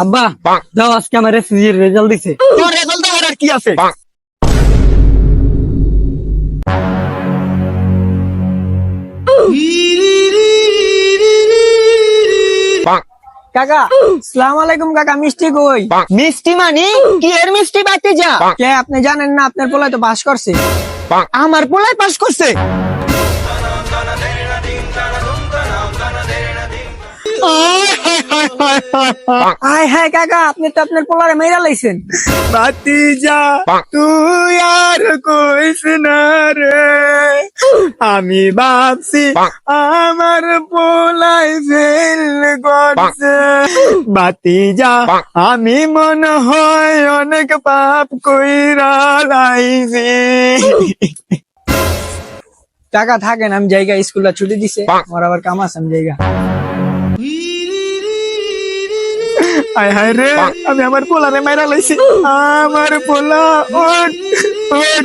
আব্বা যাও আজকে আমার এসএসসি রেজাল্ট দিছে। তোর রেজাল্ট দেওয়ার আর কি আছে? কাকা আসসালামু আলাইকুম। কাকা মিষ্টি কই? মিষ্টি মানে কি এর মিষ্টি বাতি যা? কে আপনি জানেন না আপনার পোলা তো পাস করছে? আমার পোলাই পাস করছে। হায় হায় কাকা আপনি তো আপনার পোলারে মেরা লাইছেন। বাতিজা তুই আর কইস না রে, আমি ভাবছি আমার পোলাই ফেল করছে। বাতিজা আমি মনে হয় অনেক পাপ কইরা লাইছি। কাকা থাকেন, আমি জায়গা স্কুলটা ছুটি দিছে, আমার আবার কাম আছে, আমি জায়গা। হায় হায় রে, আমি আমার পোলারে মাইরা লাইছি। আমার পোলা ওঠ ওঠ।